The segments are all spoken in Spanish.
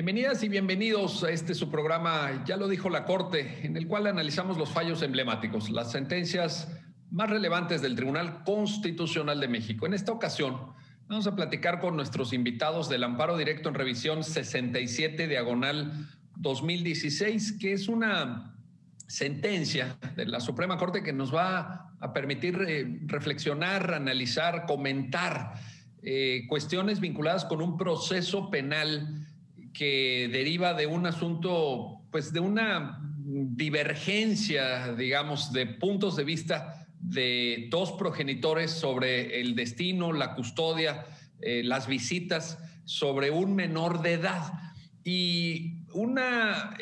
Bienvenidas y bienvenidos a su programa, ya lo dijo la Corte, en el cual analizamos los fallos emblemáticos, las sentencias más relevantes del Tribunal Constitucional de México. En esta ocasión vamos a platicar con nuestros invitados del Amparo Directo en Revisión 67/2016, que es una sentencia de la Suprema Corte que nos va a permitir reflexionar, analizar, comentar cuestiones vinculadas con un proceso penal que deriva de un asunto, pues de una divergencia, digamos, de puntos de vista de dos progenitores sobre el destino, la custodia, las visitas sobre un menor de edad. Y una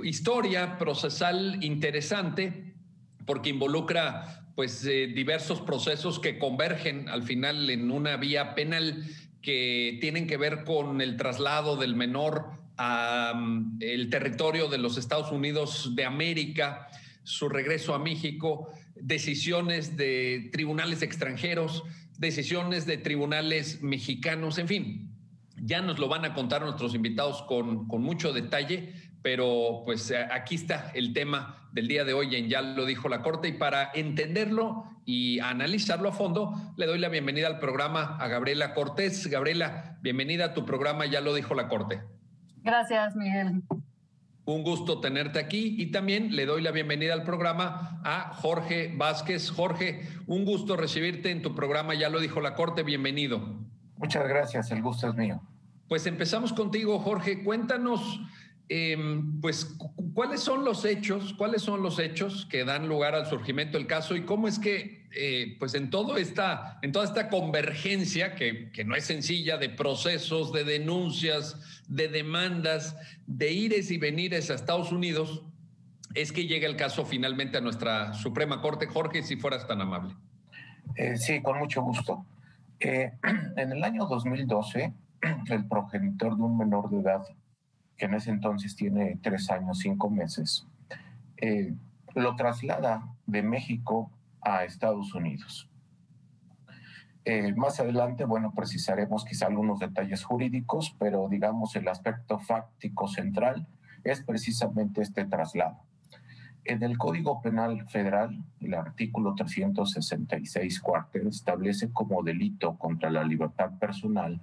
historia procesal interesante porque involucra pues diversos procesos que convergen al final en una vía penal que tienen que ver con el traslado del menor a el territorio de los Estados Unidos de América, su regreso a México, decisiones de tribunales extranjeros, decisiones de tribunales mexicanos, en fin. Ya nos lo van a contar nuestros invitados con mucho detalle, pero pues aquí está el tema del día de hoy en Ya lo dijo la Corte, y para entenderlo y analizarlo a fondo, le doy la bienvenida al programa a Gabriela Cortés. Gabriela, bienvenida a tu programa Ya lo dijo la Corte. Gracias, Miguel. Un gusto tenerte aquí, y también le doy la bienvenida al programa a Jorge Vázquez. Jorge, un gusto recibirte en tu programa Ya lo dijo la Corte, bienvenido. Muchas gracias, el gusto es mío. Pues empezamos contigo, Jorge. Cuéntanos, pues, ¿cuáles son los hechos que dan lugar al surgimiento del caso y cómo es que, pues, en toda esta convergencia que no es sencilla, de procesos, de denuncias, de demandas, de ires y venires a Estados Unidos, es que llega el caso finalmente a nuestra Suprema Corte? Jorge, si fueras tan amable. Sí, con mucho gusto. En el año 2012, el progenitor de un menor de edad, que en ese entonces tiene 3 años, 5 meses, lo traslada de México a Estados Unidos. Más adelante, bueno, precisaremos quizá algunos detalles jurídicos, pero digamos el aspecto fáctico central es precisamente este traslado. En el Código Penal Federal, el artículo 366 cuarter establece como delito contra la libertad personal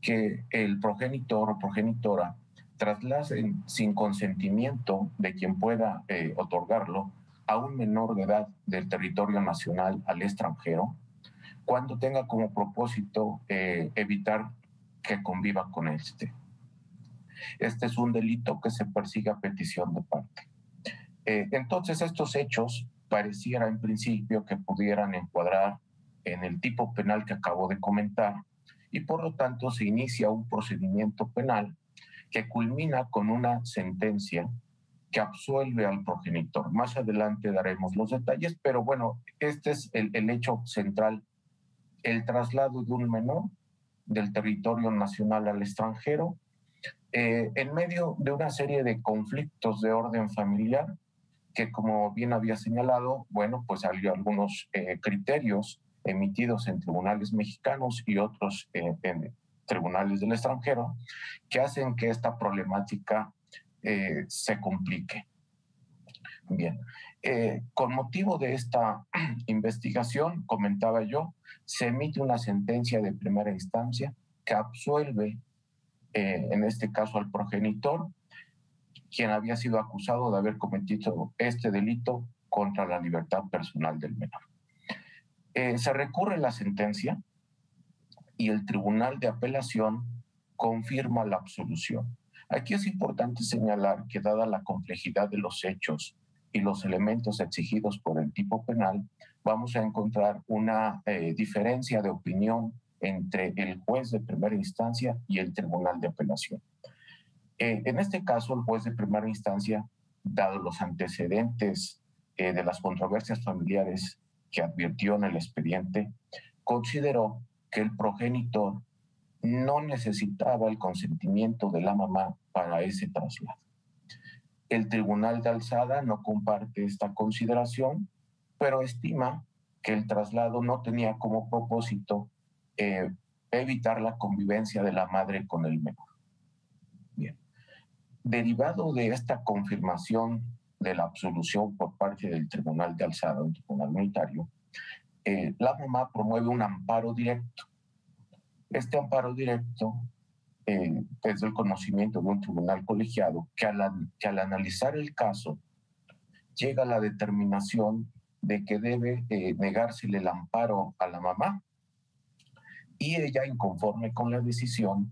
que el progenitor o progenitora traslade sin consentimiento de quien pueda otorgarlo a un menor de edad del territorio nacional al extranjero, cuando tenga como propósito evitar que conviva con este. Este es un delito que se persigue a petición de parte. Entonces, estos hechos pareciera en principio que pudieran encuadrar en el tipo penal que acabo de comentar, y por lo tanto se inicia un procedimiento penal que culmina con una sentencia que absuelve al progenitor. Más adelante daremos los detalles, pero bueno, este es el hecho central: el traslado de un menor del territorio nacional al extranjero, en medio de una serie de conflictos de orden familiar que, como bien había señalado, bueno, pues había algunos criterios emitidos en tribunales mexicanos y otros en tribunales del extranjero que hacen que esta problemática se complique. Bien, con motivo de esta investigación, comentaba yo, se emite una sentencia de primera instancia que absuelve, en este caso al progenitor, quien había sido acusado de haber cometido este delito contra la libertad personal del menor. Se recurre la sentencia y el Tribunal de Apelación confirma la absolución. Aquí es importante señalar que, dada la complejidad de los hechos y los elementos exigidos por el tipo penal, vamos a encontrar una diferencia de opinión entre el juez de primera instancia y el Tribunal de Apelación. En este caso, el juez de primera instancia, dado los antecedentes de las controversias familiares que advirtió en el expediente, consideró que el progenitor no necesitaba el consentimiento de la mamá para ese traslado. El Tribunal de Alzada no comparte esta consideración, pero estima que el traslado no tenía como propósito evitar la convivencia de la madre con el menor. Derivado de esta confirmación de la absolución por parte del Tribunal de Alzada, un tribunal unitario, la mamá promueve un amparo directo. Este amparo directo es del conocimiento de un tribunal colegiado que al analizar el caso llega a la determinación de que debe negársele el amparo a la mamá, y ella, inconforme con la decisión,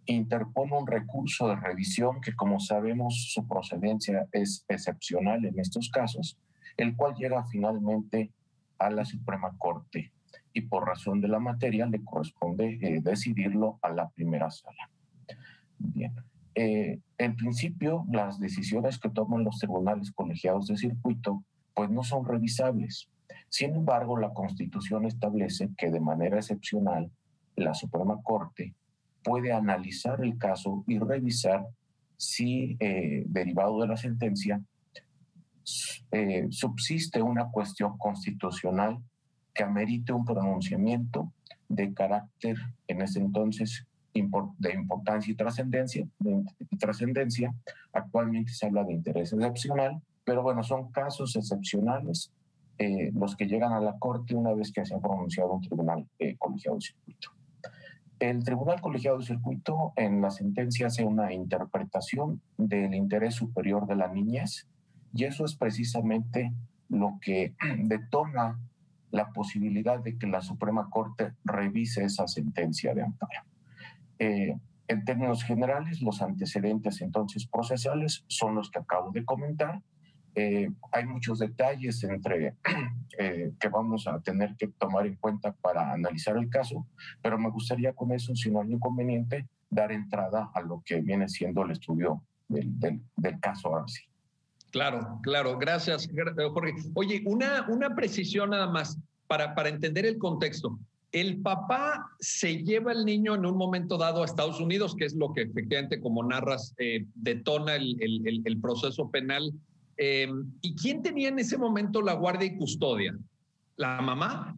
interpone un recurso de revisión que, como sabemos, su procedencia es excepcional en estos casos, el cual llega finalmente a la Suprema Corte, y por razón de la materia le corresponde decidirlo a la primera sala. Bien. En principio, las decisiones que toman los tribunales colegiados de circuito pues no son revisables. Sin embargo, la Constitución establece que de manera excepcional la Suprema Corte puede analizar el caso y revisar si, derivado de la sentencia, subsiste una cuestión constitucional que amerite un pronunciamiento de carácter, en ese entonces, de importancia y trascendencia. Actualmente se habla de interés excepcional, pero bueno, son casos excepcionales los que llegan a la Corte una vez que se ha pronunciado un tribunal colegiado de circuito. El Tribunal Colegiado de Circuito en la sentencia hace una interpretación del interés superior de la niñez, y eso es precisamente lo que detona la posibilidad de que la Suprema Corte revise esa sentencia de amparo. En términos generales, los antecedentes entonces procesales son los que acabo de comentar. Hay muchos detalles que vamos a tener que tomar en cuenta para analizar el caso, pero me gustaría con eso, si no hay inconveniente, dar entrada a lo que viene siendo el estudio del caso ahora sí. Claro, claro, gracias, Jorge. Oye, una precisión nada más para entender el contexto. El papá se lleva al niño en un momento dado a Estados Unidos, que es lo que efectivamente, como narras, detona el proceso penal. ¿Y quién tenía en ese momento la guardia y custodia? ¿La mamá?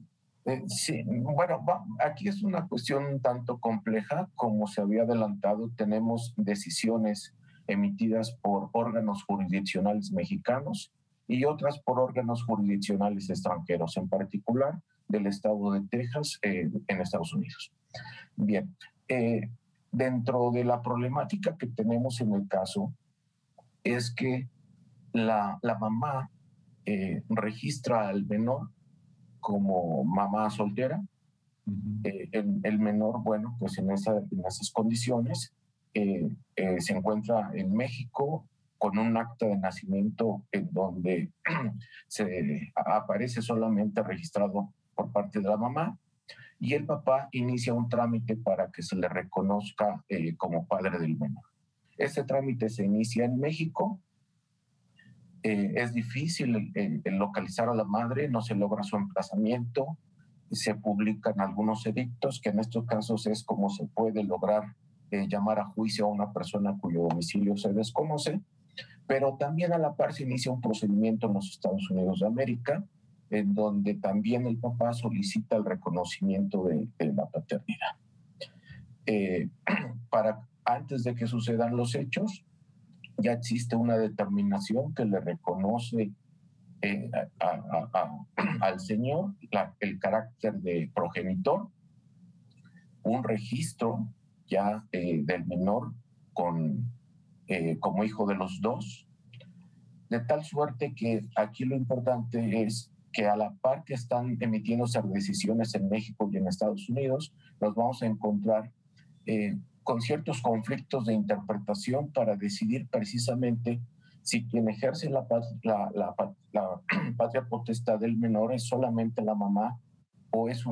Sí, bueno, aquí es una cuestión un tanto compleja. Como se había adelantado, tenemos decisiones emitidas por órganos jurisdiccionales mexicanos y otras por órganos jurisdiccionales extranjeros, en particular del estado de Texas en Estados Unidos. Bien, dentro de la problemática que tenemos en el caso es que la mamá registra al menor como mamá soltera. El menor, bueno, pues en esas condiciones se encuentra en México con un acta de nacimiento en donde se aparece solamente registrado por parte de la mamá, y el papá inicia un trámite para que se le reconozca como padre del menor. Este trámite se inicia en México. Es difícil localizar a la madre, no se logra su emplazamiento, se publican algunos edictos, que en estos casos es como se puede lograr llamar a juicio a una persona cuyo domicilio se desconoce, pero también a la par se inicia un procedimiento en los Estados Unidos de América, en donde también el papá solicita el reconocimiento de la paternidad. Antes de que sucedan los hechos, ya existe una determinación que le reconoce al señor el carácter de progenitor, un registro ya del menor como hijo de los dos, de tal suerte que aquí lo importante es que a la par que están emitiéndose decisiones en México y en Estados Unidos, nos vamos a encontrar con ciertos conflictos de interpretación para decidir precisamente si quien ejerce la patria potestad del menor es solamente la mamá o es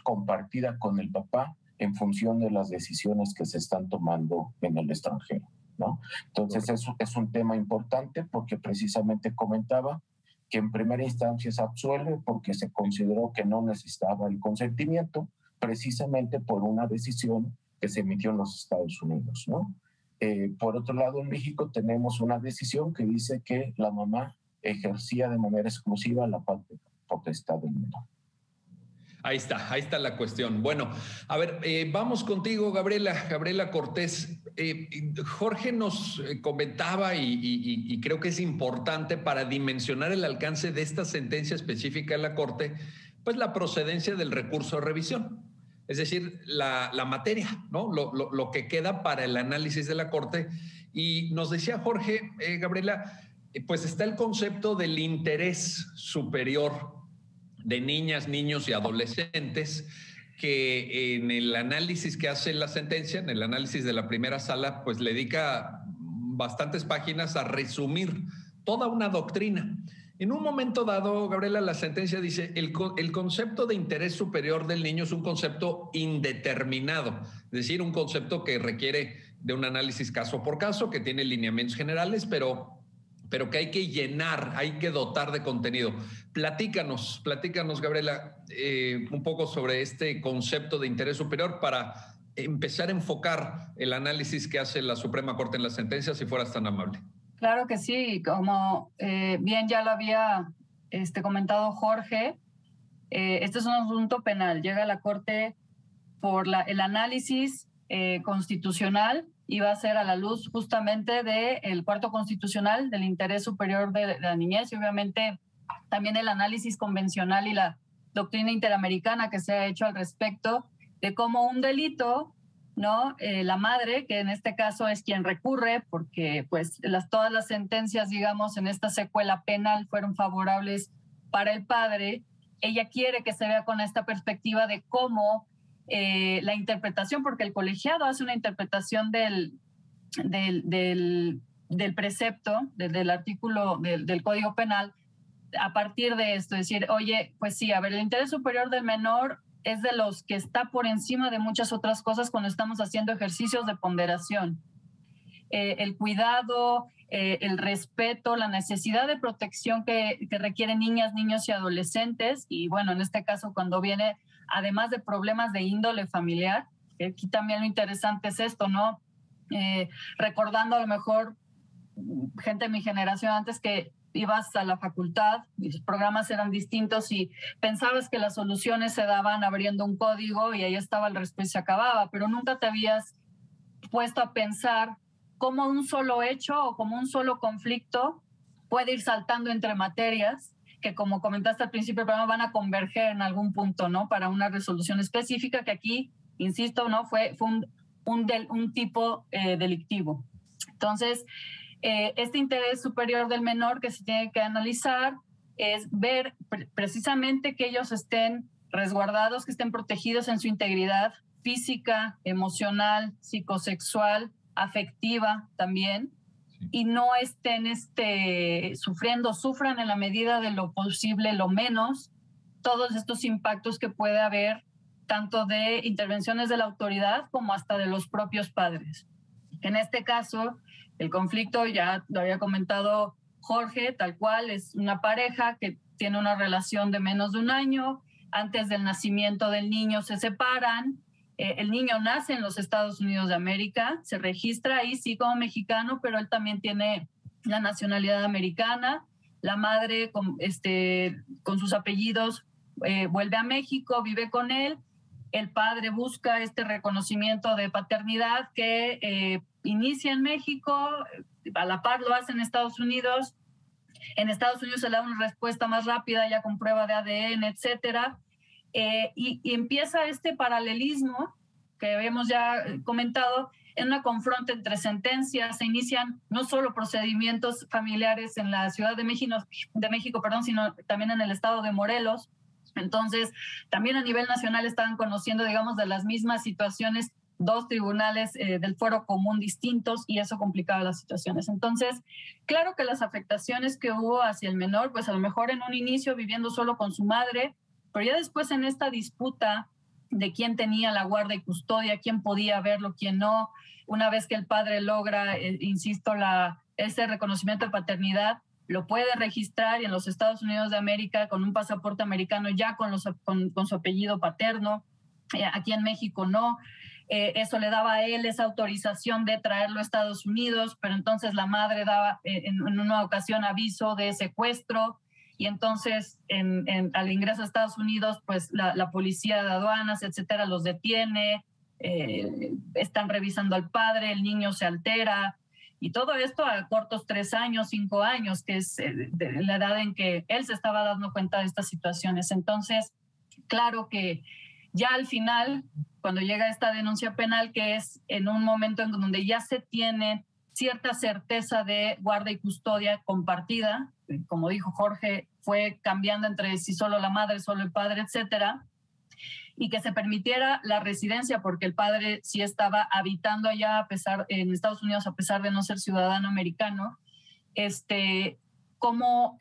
compartida con el papá en función de las decisiones que se están tomando en el extranjero, ¿no? Entonces eso es un tema importante porque precisamente comentaba que en primera instancia se absuelve porque se consideró que no necesitaba el consentimiento, precisamente por una decisión que se emitió en los Estados Unidos, ¿no? Por otro lado, en México tenemos una decisión que dice que la mamá ejercía de manera exclusiva la potestad del menor. Ahí está la cuestión. Bueno, a ver, vamos contigo, Gabriela Cortés. Jorge nos comentaba y creo que es importante para dimensionar el alcance de esta sentencia específica de la Corte, pues la procedencia del recurso de revisión. Es decir, la materia, ¿no? Lo que queda para el análisis de la Corte. Y nos decía Jorge, Gabriela, pues está el concepto del interés superior de niñas, niños y adolescentes, que en el análisis que hace la sentencia, en el análisis de la primera sala, pues le dedica bastantes páginas a resumir toda una doctrina. En un momento dado, Gabriela, la sentencia dice, el concepto de interés superior del niño es un concepto indeterminado, es decir, un concepto que requiere de un análisis caso por caso, que tiene lineamientos generales, pero que hay que llenar, hay que dotar de contenido. Platícanos, Gabriela, un poco sobre este concepto de interés superior para empezar a enfocar el análisis que hace la Suprema Corte en la sentencia, si fueras tan amable. Claro que sí, como bien ya lo había comentado Jorge, este es un asunto penal. Llega a la Corte por el análisis constitucional y va a ser a la luz justamente del cuarto constitucional del interés superior de la niñez y obviamente también el análisis convencional y la doctrina interamericana que se ha hecho al respecto de cómo un delito, ¿no? La madre, que en este caso es quien recurre, porque pues todas las sentencias, digamos, en esta secuela penal fueron favorables para el padre, ella quiere que se vea con esta perspectiva de cómo la interpretación, porque el colegiado hace una interpretación del precepto, del artículo del Código Penal, a partir de esto, decir, oye, pues sí, a ver, el interés superior del menor es de los que está por encima de muchas otras cosas cuando estamos haciendo ejercicios de ponderación. El cuidado, el respeto, la necesidad de protección que requieren niñas, niños y adolescentes, y bueno, en este caso cuando viene, además de problemas de índole familiar, aquí también lo interesante es esto, ¿no? Recordando a lo mejor gente de mi generación antes que ibas a la facultad y los programas eran distintos y pensabas que las soluciones se daban abriendo un código y ahí estaba el resto y se acababa, pero nunca te habías puesto a pensar cómo un solo hecho o como un solo conflicto puede ir saltando entre materias que, como comentaste al principio del programa, van a converger en algún punto, ¿no? Para una resolución específica que aquí, insisto, ¿no? Fue un tipo delictivo. Entonces, este interés superior del menor que se tiene que analizar es ver precisamente que ellos estén resguardados, que estén protegidos en su integridad física, emocional, psicosexual, afectiva también, y no estén sufran en la medida de lo posible, lo menos, todos estos impactos que puede haber, tanto de intervenciones de la autoridad como hasta de los propios padres. En este caso, el conflicto, ya lo había comentado Jorge, tal cual, es una pareja que tiene una relación de menos de un año. Antes del nacimiento del niño se separan. El niño nace en los Estados Unidos de América, se registra ahí sí como mexicano, pero él también tiene la nacionalidad americana. La madre con sus apellidos vuelve a México, vive con él. El padre busca este reconocimiento de paternidad que inicia en México, a la par lo hace en Estados Unidos. En Estados Unidos se le da una respuesta más rápida, ya con prueba de ADN, etcétera. Y empieza este paralelismo que habíamos ya comentado en una confronta entre sentencias. Se inician no solo procedimientos familiares en la Ciudad de México, sino también en el estado de Morelos. Entonces, también a nivel nacional estaban conociendo, digamos, de las mismas situaciones, dos tribunales del fuero común distintos, y eso complicaba las situaciones. Entonces, claro que las afectaciones que hubo hacia el menor, pues a lo mejor en un inicio viviendo solo con su madre, pero ya después en esta disputa de quién tenía la guarda y custodia, quién podía verlo, quién no, una vez que el padre logra, insisto, ese reconocimiento de paternidad, lo puede registrar, y en los Estados Unidos de América con un pasaporte americano ya con su apellido paterno, aquí en México no. Eso le daba a él esa autorización de traerlo a Estados Unidos, pero entonces la madre daba en una ocasión aviso de secuestro, y entonces al ingreso a Estados Unidos, pues la policía de aduanas, etcétera, los detiene, están revisando al padre, el niño se altera, y todo esto a cortos 3 años, 5 años, que es la edad en que él se estaba dando cuenta de estas situaciones. Entonces, claro que ya al final, cuando llega esta denuncia penal, que es en un momento en donde ya se tiene cierta certeza de guarda y custodia compartida, como dijo Jorge, fue cambiando entre si solo la madre, solo el padre, etcétera, y que se permitiera la residencia porque el padre sí estaba habitando allá en Estados Unidos a pesar de no ser ciudadano americano, como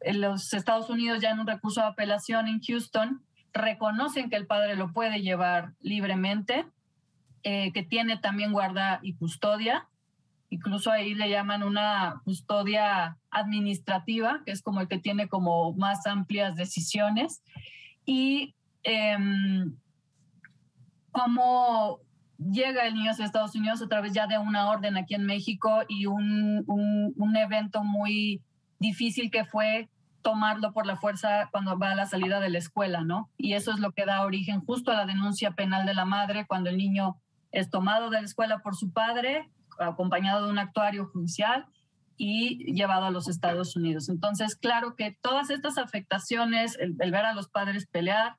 los Estados Unidos ya en un recurso de apelación en Houston reconocen que el padre lo puede llevar libremente, que tiene también guarda y custodia, incluso ahí le llaman una custodia administrativa, que es como el que tiene como más amplias decisiones, y cómo llega el niño a Estados Unidos a través ya de una orden aquí en México y un evento muy difícil que fue tomarlo por la fuerza cuando va a la salida de la escuela, ¿no? Y eso es lo que da origen justo a la denuncia penal de la madre cuando el niño es tomado de la escuela por su padre, acompañado de un actuario judicial y llevado a los Estados Unidos. Entonces, claro que todas estas afectaciones, el ver a los padres pelear,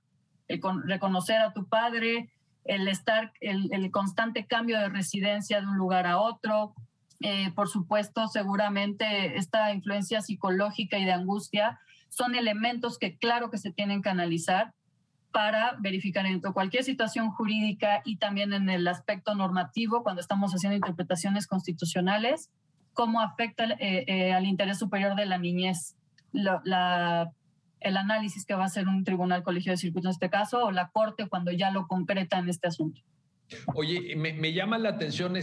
el reconocer a tu padre, el constante cambio de residencia de un lugar a otro, por supuesto, seguramente esta influencia psicológica y de angustia son elementos que claro que se tienen que analizar para verificar en cualquier situación jurídica y también en el aspecto normativo, cuando estamos haciendo interpretaciones constitucionales, cómo afecta al interés superior de la niñez el análisis que va a hacer un tribunal colegio de circuito en este caso, o la corte cuando ya lo concreta en este asunto. Oye, me llama la atención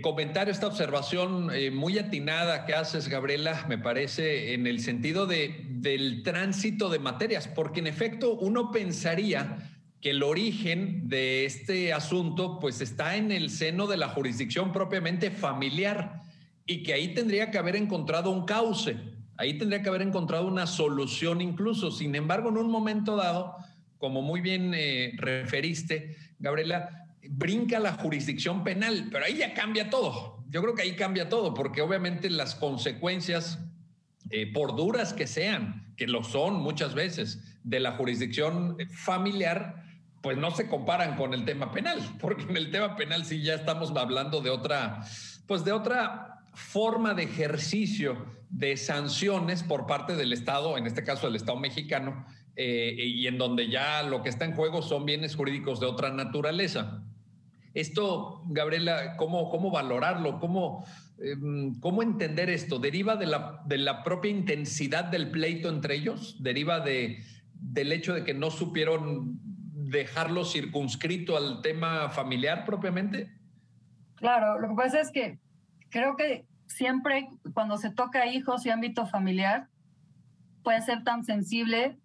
comentario, esta observación muy atinada que haces, Gabriela, me parece, en el sentido del tránsito de materias, porque en efecto uno pensaría que el origen de este asunto pues está en el seno de la jurisdicción propiamente familiar y que ahí tendría que haber encontrado un cauce, ahí tendría que haber encontrado una solución incluso. Sin embargo, en un momento dado, como muy bien referiste, Gabriela, brinca la jurisdicción penal, pero ahí ya cambia todo. Yo creo que ahí cambia todo, porque obviamente las consecuencias, por duras que sean, que lo son muchas veces, de la jurisdicción familiar, pues no se comparan con el tema penal, porque en el tema penal sí ya estamos hablando de otra forma de ejercicio de sanciones por parte del Estado, en este caso el Estado mexicano, y en donde ya lo que está en juego son bienes jurídicos de otra naturaleza. Esto, Gabriela, ¿cómo valorarlo? ¿Cómo entender esto? ¿Deriva de la propia intensidad del pleito entre ellos? ¿Deriva del hecho de que no supieron dejarlo circunscrito al tema familiar propiamente? Claro, lo que pasa es que creo que siempre cuando se toca hijos y ámbito familiar puede ser tan sensible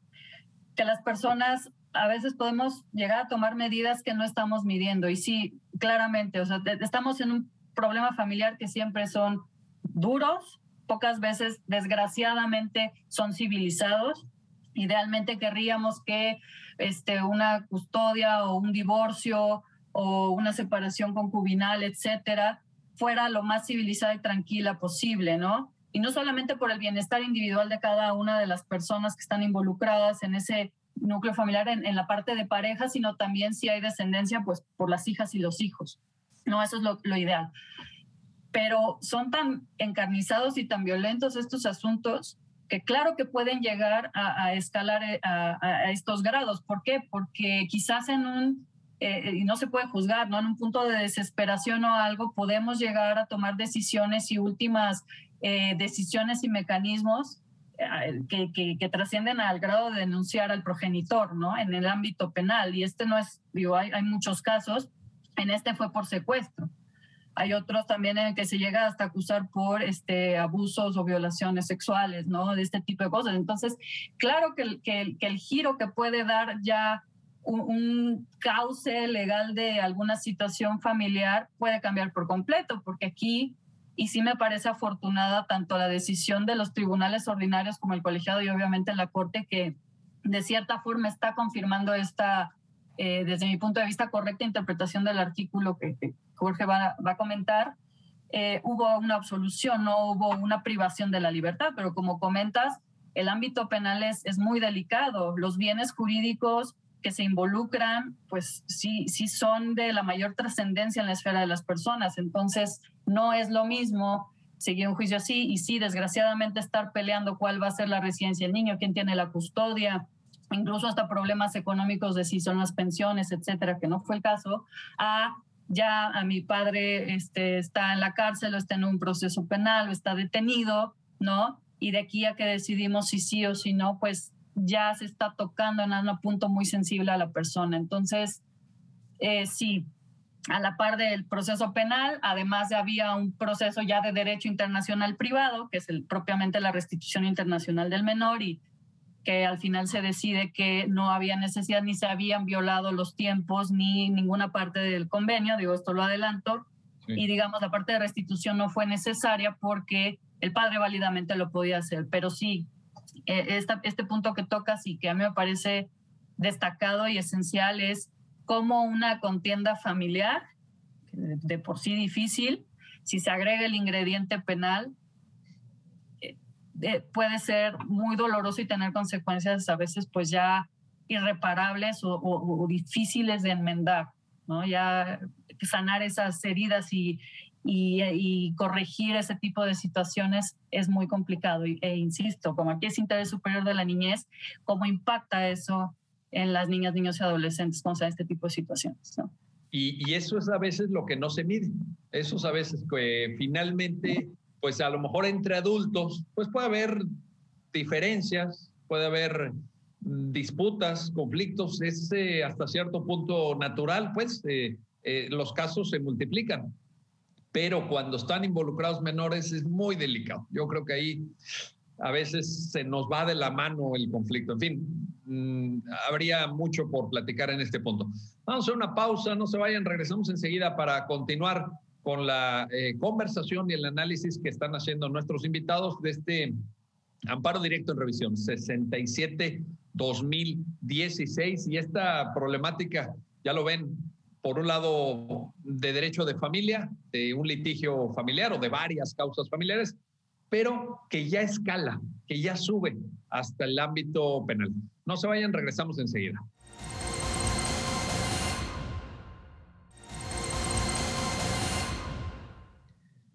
que las personas a veces podemos llegar a tomar medidas que no estamos midiendo. Y sí, claramente, o sea, estamos en un problema familiar que siempre son duros, pocas veces, desgraciadamente, son civilizados. Idealmente querríamos que una custodia o un divorcio o una separación concubinal, etcétera, fuera lo más civilizada y tranquila posible, ¿no? Y no solamente por el bienestar individual de cada una de las personas que están involucradas en ese núcleo familiar, en la parte de pareja, sino también si hay descendencia, pues por las hijas y los hijos. No, eso es lo ideal. Pero son tan encarnizados y tan violentos estos asuntos que claro que pueden llegar a escalar a estos grados. ¿Por qué? Porque quizás y no se puede juzgar, ¿no? En un punto de desesperación o algo, podemos llegar a tomar decisiones y últimas decisiones y mecanismos que trascienden al grado de denunciar al progenitor, ¿no? En el ámbito penal. Y no es, hay muchos casos, en este fue por secuestro. Hay otros también en el que se llega hasta acusar por abusos o violaciones sexuales, ¿no? De este tipo de cosas. Entonces, claro que el giro que puede dar ya un cauce legal de alguna situación familiar puede cambiar por completo, porque aquí, y sí me parece afortunada tanto la decisión de los tribunales ordinarios como el colegiado y obviamente la Corte, que de cierta forma está confirmando esta desde mi punto de vista, correcta interpretación del artículo que Jorge va a comentar, hubo una absolución, no hubo una privación de la libertad, pero como comentas, el ámbito penal es muy delicado. Los bienes jurídicos que se involucran, pues sí son de la mayor trascendencia en la esfera de las personas. Entonces, no es lo mismo seguir un juicio así y sí, desgraciadamente, estar peleando cuál va a ser la residencia del niño, quién tiene la custodia, incluso hasta problemas económicos de si son las pensiones, etcétera, que no fue el caso, ya a mi padre está en la cárcel o está en un proceso penal o está detenido, ¿no? Y de aquí a que decidimos si sí o si no, pues ya se está tocando en un punto muy sensible a la persona. Entonces, sí, a la par del proceso penal, además había un proceso ya de derecho internacional privado, que es propiamente la restitución internacional del menor, y que al final se decide que no había necesidad ni se habían violado los tiempos ni ninguna parte del convenio, digo, esto lo adelanto, sí. Y digamos, la parte de restitución no fue necesaria porque el padre válidamente lo podía hacer, pero sí, este punto que tocas y que a mí me parece destacado y esencial es cómo una contienda familiar, de por sí difícil, si se agrega el ingrediente penal, puede ser muy doloroso y tener consecuencias a veces pues ya irreparables o difíciles de enmendar, ¿no? Ya sanar esas heridas y corregir ese tipo de situaciones es muy complicado. Insisto, como aquí es interés superior de la niñez, ¿cómo impacta eso en las niñas, niños y adolescentes con este tipo de situaciones, ¿no? Y eso es a veces lo que no se mide. Eso es a veces que finalmente, pues a lo mejor entre adultos, pues puede haber diferencias, puede haber disputas, conflictos, es hasta cierto punto natural, pues los casos se multiplican. Pero cuando están involucrados menores es muy delicado. Yo creo que ahí a veces se nos va de la mano el conflicto. En fin, habría mucho por platicar en este punto. Vamos a hacer una pausa, no se vayan, regresamos enseguida para continuar con la conversación y el análisis que están haciendo nuestros invitados de este amparo directo en revisión 67-2016. Y esta problemática, ya lo ven, por un lado de derecho de familia, de un litigio familiar o de varias causas familiares, pero que ya escala, que ya sube hasta el ámbito penal. No se vayan, regresamos enseguida.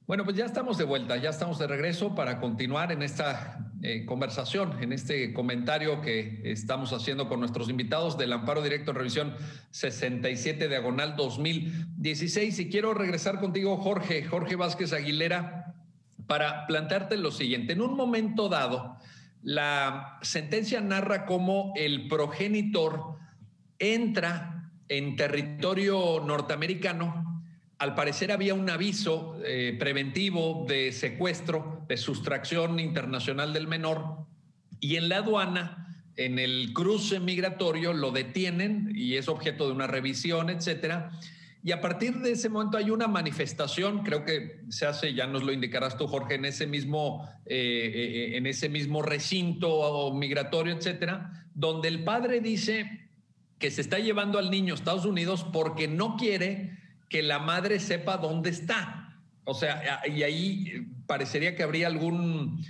Bueno, pues ya estamos de vuelta, ya estamos de regreso para continuar en esta conversación, en este comentario que estamos haciendo con nuestros invitados del amparo directo en revisión 67/2016. Y quiero regresar contigo, Jorge Vázquez Aguilera, para plantearte lo siguiente. En un momento dado, la sentencia narra cómo el progenitor entra en territorio norteamericano. Al parecer había un aviso preventivo de secuestro, de sustracción internacional del menor, y en la aduana, en el cruce migratorio, lo detienen y es objeto de una revisión, etcétera. Y a partir de ese momento hay una manifestación, creo que se hace, ya nos lo indicarás tú, Jorge, en ese mismo recinto migratorio, etcétera, donde el padre dice que se está llevando al niño a Estados Unidos porque no quiere que la madre sepa dónde está. O sea, y ahí parecería que habría algún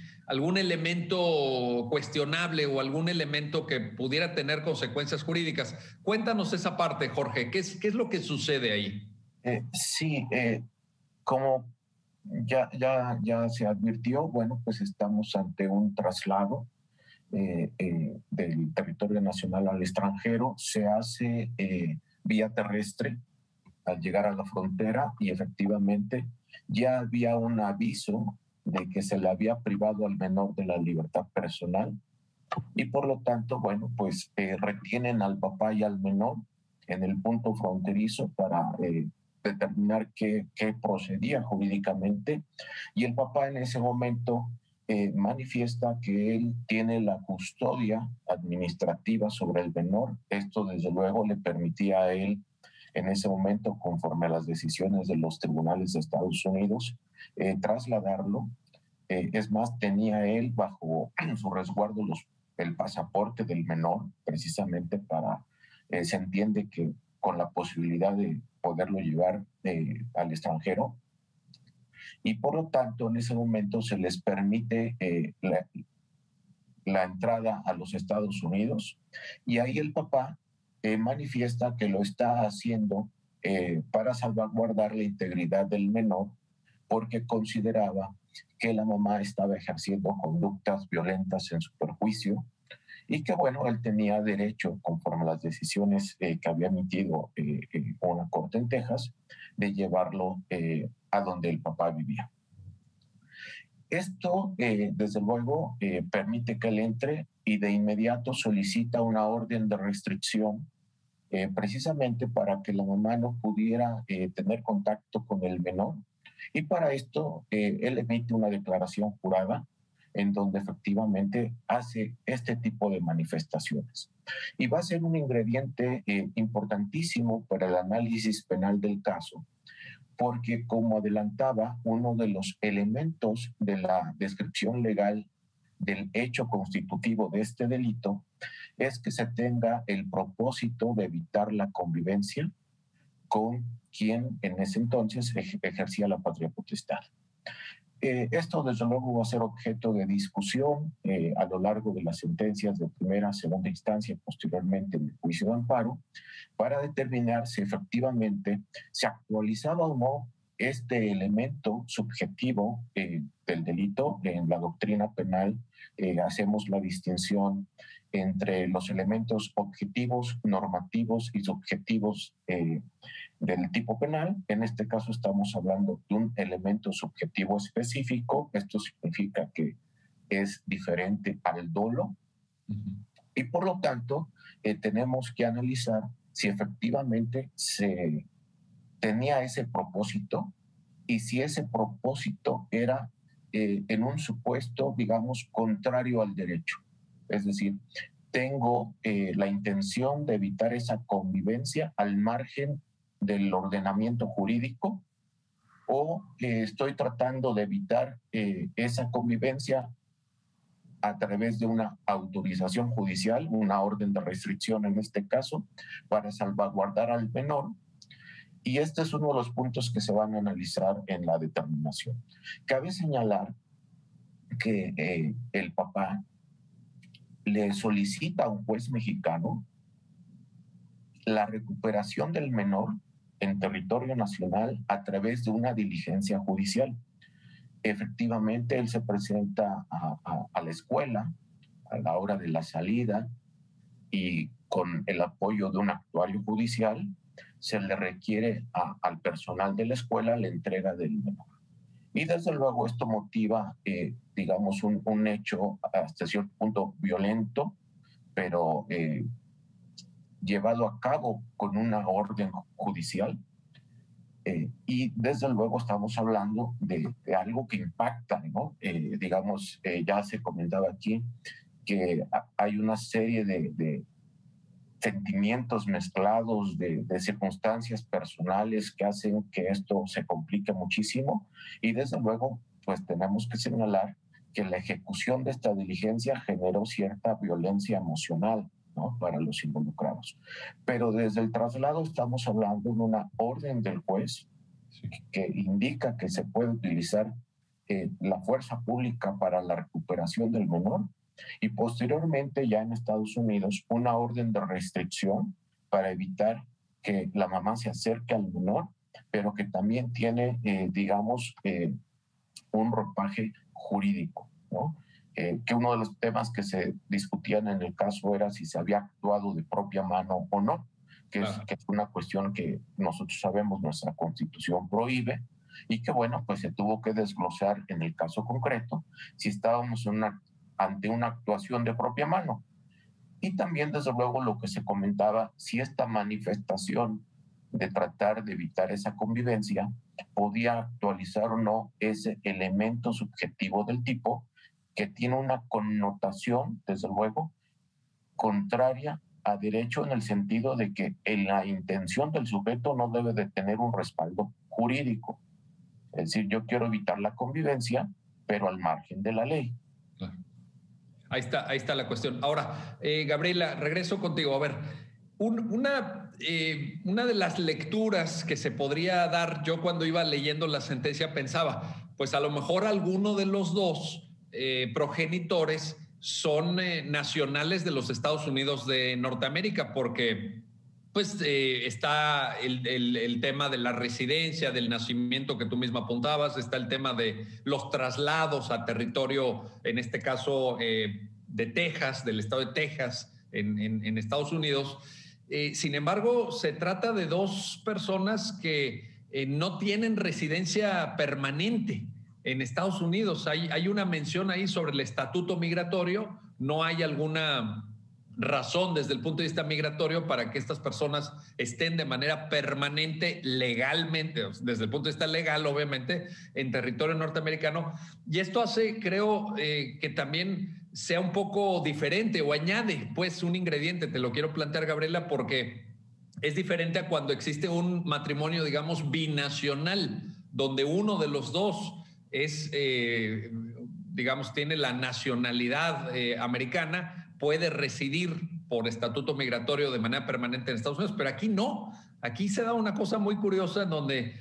elemento cuestionable o algún elemento que pudiera tener consecuencias jurídicas. Cuéntanos esa parte, Jorge. ¿Qué es lo que sucede ahí? Sí, como ya se advirtió, bueno, pues estamos ante un traslado del territorio nacional al extranjero. Se hace vía terrestre al llegar a la frontera y efectivamente ya había un aviso de que se le había privado al menor de la libertad personal y por lo tanto, bueno, pues retienen al papá y al menor en el punto fronterizo para determinar qué procedía jurídicamente, y el papá en ese momento manifiesta que él tiene la custodia administrativa sobre el menor. Esto desde luego le permitía a él en ese momento, conforme a las decisiones de los tribunales de Estados Unidos, trasladarlo. Es más, tenía él bajo su resguardo el pasaporte del menor, precisamente para se entiende que con la posibilidad de poderlo llevar al extranjero, y por lo tanto en ese momento se les permite la entrada a los Estados Unidos, y ahí el papá manifiesta que lo está haciendo para salvaguardar la integridad del menor, porque consideraba que la mamá estaba ejerciendo conductas violentas en su perjuicio, y que bueno, él tenía derecho, conforme a las decisiones que había emitido una corte en Texas, de llevarlo a donde el papá vivía. Esto, desde luego, permite que él entre y de inmediato solicita una orden de restricción, precisamente para que la mamá no pudiera tener contacto con el menor. Y para esto, él emite una declaración jurada en donde efectivamente hace este tipo de manifestaciones. Y va a ser un ingrediente importantísimo para el análisis penal del caso, porque como adelantaba, uno de los elementos de la descripción legal del hecho constitutivo de este delito es que se tenga el propósito de evitar la convivencia con quien en ese entonces ejercía la patria potestad. Esto desde luego va a ser objeto de discusión a lo largo de las sentencias de primera, segunda instancia y posteriormente en el juicio de amparo, para determinar si efectivamente se actualizaba o no este elemento subjetivo del delito. En la doctrina penal hacemos la distinción entre los elementos objetivos, normativos y subjetivos del tipo penal. En este caso estamos hablando de un elemento subjetivo específico. Esto significa que es diferente al dolo. Y por lo tanto tenemos que analizar si efectivamente se tenía ese propósito y si ese propósito era en un supuesto, digamos, contrario al derecho. Es decir, tengo la intención de evitar esa convivencia al margen del ordenamiento jurídico, o estoy tratando de evitar esa convivencia a través de una autorización judicial, una orden de restricción en este caso, para salvaguardar al menor. Y este es uno de los puntos que se van a analizar en la determinación. Cabe señalar que el papá le solicita a un juez mexicano la recuperación del menor en territorio nacional a través de una diligencia judicial. Efectivamente, él se presenta a la escuela a la hora de la salida y con el apoyo de un actuario judicial se le requiere al personal de la escuela la entrega del menor. Y desde luego esto motiva, digamos, un hecho hasta cierto punto violento, pero llevado a cabo con una orden judicial. Y desde luego estamos hablando de algo que impacta, ¿no? Digamos, ya se comentaba aquí que hay una serie de sentimientos mezclados, de circunstancias personales que hacen que esto se complique muchísimo, y desde luego pues tenemos que señalar que la ejecución de esta diligencia generó cierta violencia emocional, ¿no?, para los involucrados. Pero desde el traslado estamos hablando de una orden del juez que indica que se puede utilizar la fuerza pública para la recuperación del menor, y posteriormente ya en Estados Unidos una orden de restricción para evitar que la mamá se acerque al menor, pero que también tiene, digamos, un ropaje jurídico, ¿no? Que uno de los temas que se discutían en el caso era si se había actuado de propia mano o no, que es una cuestión que nosotros sabemos nuestra Constitución prohíbe, y que bueno, pues se tuvo que desglosar en el caso concreto si estábamos ante una actuación de propia mano. Y también, desde luego, lo que se comentaba, si esta manifestación de tratar de evitar esa convivencia podía actualizar o no ese elemento subjetivo del tipo, que tiene una connotación, desde luego, contraria a derecho, en el sentido de que en la intención del sujeto no debe de tener un respaldo jurídico. Es decir, yo quiero evitar la convivencia, pero al margen de la ley. Claro. Ahí está la cuestión. Ahora, Gabriela, regreso contigo. A ver, Una de las lecturas que se podría dar, yo cuando iba leyendo la sentencia pensaba, pues a lo mejor alguno de los dos progenitores son nacionales de los Estados Unidos de Norteamérica, porque pues está el tema de la residencia, del nacimiento que tú misma apuntabas, está el tema de los traslados a territorio, en este caso de Texas, del estado de Texas en Estados Unidos. Sin embargo, se trata de dos personas que no tienen residencia permanente en Estados Unidos. Hay una mención ahí sobre el estatuto migratorio. No hay alguna razón desde el punto de vista migratorio para que estas personas estén de manera permanente, legalmente, desde el punto de vista legal, obviamente, en territorio norteamericano. Y esto hace, creo, que también sea un poco diferente o añade, pues, un ingrediente. Te lo quiero plantear, Gabriela, porque es diferente a cuando existe un matrimonio, digamos, binacional, donde uno de los dos es, digamos, tiene la nacionalidad americana, puede residir por estatuto migratorio de manera permanente en Estados Unidos, pero aquí no. Aquí se da una cosa muy curiosa en donde,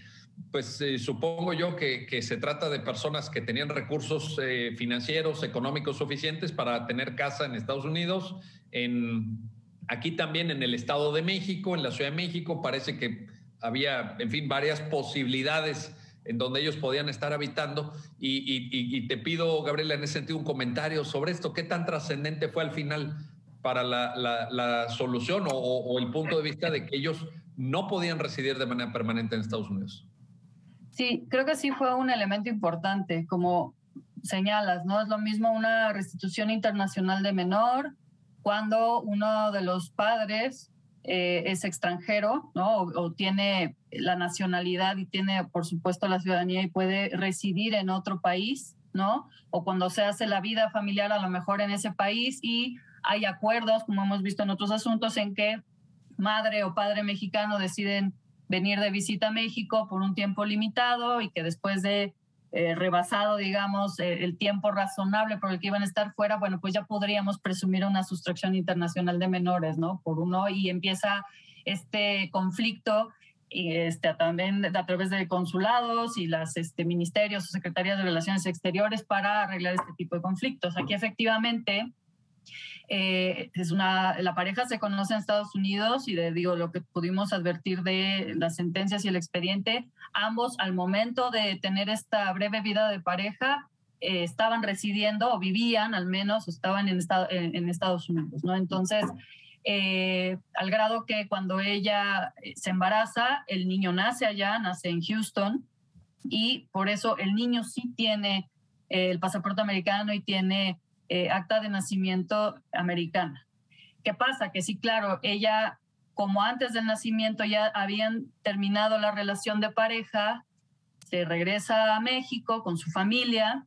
pues supongo yo que se trata de personas que tenían recursos financieros, económicos suficientes para tener casa en Estados Unidos. Aquí también en el Estado de México, en la Ciudad de México, parece que había, en fin, varias posibilidades en donde ellos podían estar habitando. Y te pido, Gabriela, en ese sentido un comentario sobre esto. ¿Qué tan trascendente fue al final para la solución o el punto de vista de que ellos no podían residir de manera permanente en Estados Unidos? Sí, creo que sí fue un elemento importante, como señalas, ¿no? Es lo mismo una restitución internacional de menor cuando uno de los padres es extranjero, ¿no? O tiene la nacionalidad y tiene, por supuesto, la ciudadanía y puede residir en otro país, ¿no? O cuando se hace la vida familiar a lo mejor en ese país y hay acuerdos, como hemos visto en otros asuntos, en que madre o padre mexicano deciden venir de visita a México por un tiempo limitado y que después de rebasado, digamos, el tiempo razonable por el que iban a estar fuera, bueno, pues ya podríamos presumir una sustracción internacional de menores, ¿no? Por uno, y empieza este conflicto también a través de consulados y las ministerios o secretarías de Relaciones Exteriores para arreglar este tipo de conflictos. Aquí efectivamente la pareja se conoce en Estados Unidos y lo que pudimos advertir de las sentencias y el expediente, ambos al momento de tener esta breve vida de pareja estaban residiendo o vivían al menos, estaban en Estados Unidos, ¿no? Entonces, al grado que cuando ella se embaraza, el niño nace allá, nace en Houston, y por eso el niño sí tiene el pasaporte americano y tiene acta de nacimiento americana. ¿Qué pasa? Que sí, claro, ella, como antes del nacimiento ya habían terminado la relación de pareja, se regresa a México con su familia,